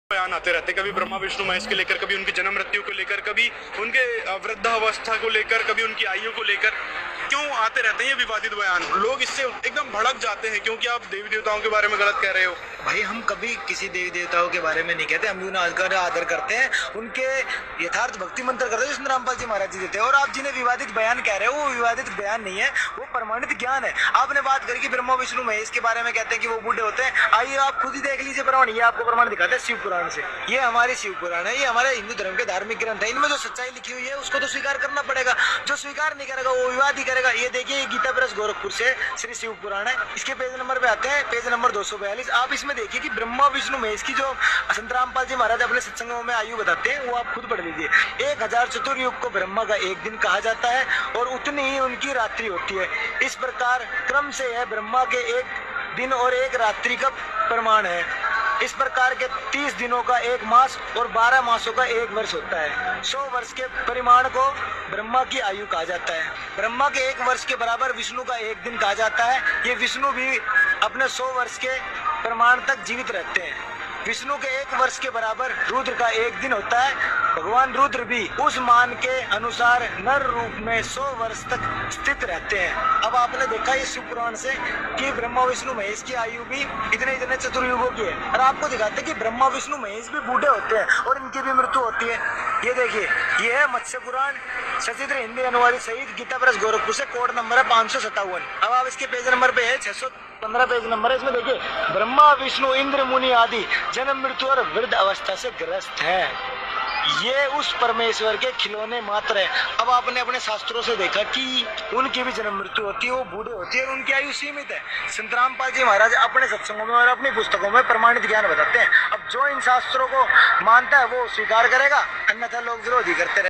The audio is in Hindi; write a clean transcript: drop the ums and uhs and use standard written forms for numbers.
बयान आते रहते, कभी ब्रह्मा विष्णु महेश के लेकर, कभी उनकी जन्म मृत्यु को लेकर, कभी उनके वृद्धावस्था को लेकर, कभी उनकी आयु को लेकर। क्यों आते रहते हैं ये विवादित बयान? लोग इससे एकदम भड़क जाते हैं क्योंकि आप देवी देवताओं के बारे में गलत कह रहे हो। भाई हम कभी किसी देवी देवताओं के बारे में नहीं कहते, हम उन्हें आदर करते हैं, उनके यथार्थ भक्ति मंत्र करते हैं जिसमें रामपाल जी महाराज जी देते हैं। और आप जिन्हें विवादित बयान कह रहे हो वो विवादित बयान नहीं है, वो प्रमाणित ज्ञान है। आपने बात करी कि ब्रह्मा विष्णु महेश के बारे में कहते हैं कि वो बूढ़े होते हैं। आइए आप खुद ही देख लीजिए प्रमाण, ये आपको प्रमाण दिखाते हैं शिव पुराण से। ये हमारे शिव पुराण है, ये हमारे हिंदू धर्म के धार्मिक ग्रंथ है। इनमें जो सच्चाई लिखी हुई है उसको तो स्वीकार करना पड़ेगा, जो स्वीकार नहीं करेगा वो विवाद ही करेगा। ये देखिए गीता प्रेस गोरखपुर से श्री शिव पुराण है, इसके पेज नंबर पे आते हैं, पेज नंबर 242। आप इसमें देखिए कि ब्रह्मा विष्णु महेश की जो संत रामपाल जी महाराज अपने सत्संगों में आयु बताते हैं वो आप खुद पढ़ लीजिए। 1000 चतुर्युग को ब्रह्मा का एक दिन कहा जाता है और उतनी ही उनकी रात्रि होती है। इस प्रकार क्रम से है ब्रह्मा के एक दिन और एक रात्रि का प्रमाण है। इस प्रकार के 30 दिनों का एक मास और 12 मासों का एक वर्ष होता है। 100 वर्ष के परिमाण को ब्रह्मा की आयु कहा जाता है। ब्रह्मा के एक वर्ष के बराबर विष्णु का एक दिन कहा जाता है। ये विष्णु भी अपने 100 वर्ष के प्रमाण तक जीवित रहते हैं। विष्णु के एक वर्ष के बराबर रुद्र का एक दिन होता है। भगवान रुद्र भी उस मान के अनुसार नर रूप में 100 वर्ष तक स्थित रहते हैं। अब आपने देखा इस शिव पुराण से कि ब्रह्मा विष्णु महेश की आयु भी इतने इतने चतुर्युगों की है। और आपको दिखाते हैं कि ब्रह्मा विष्णु महेश भी बूढ़े होते हैं और इनकी भी मृत्यु होती है। ये देखिए, ये है मत्स्य पुराण सचित्र हिंदी अनुवादित सहित गीता प्रेस गोरखपुर से, कोड नंबर है 557। अब आप इसके पेज नंबर पे है 615 पेज नंबर है। इसमें देखिए ब्रह्मा विष्णु इंद्र मुनि आदि जन्म मृत्यु और वृद्ध अवस्था से ग्रस्त है। ये उस परमेश्वर के खिलौने मात्र है। अब आपने अपने शास्त्रों से देखा कि उनकी भी जन्म मृत्यु होती है, वो बूढ़े होती है और उनकी आयु सीमित है। संत रामपाल जी महाराज अपने सत्संगों में और अपनी पुस्तकों में प्रमाणित ज्ञान बताते हैं। अब जो इन शास्त्रों को मानता है वो स्वीकार करेगा, अन्यथा लोग विरोधी करते रहे।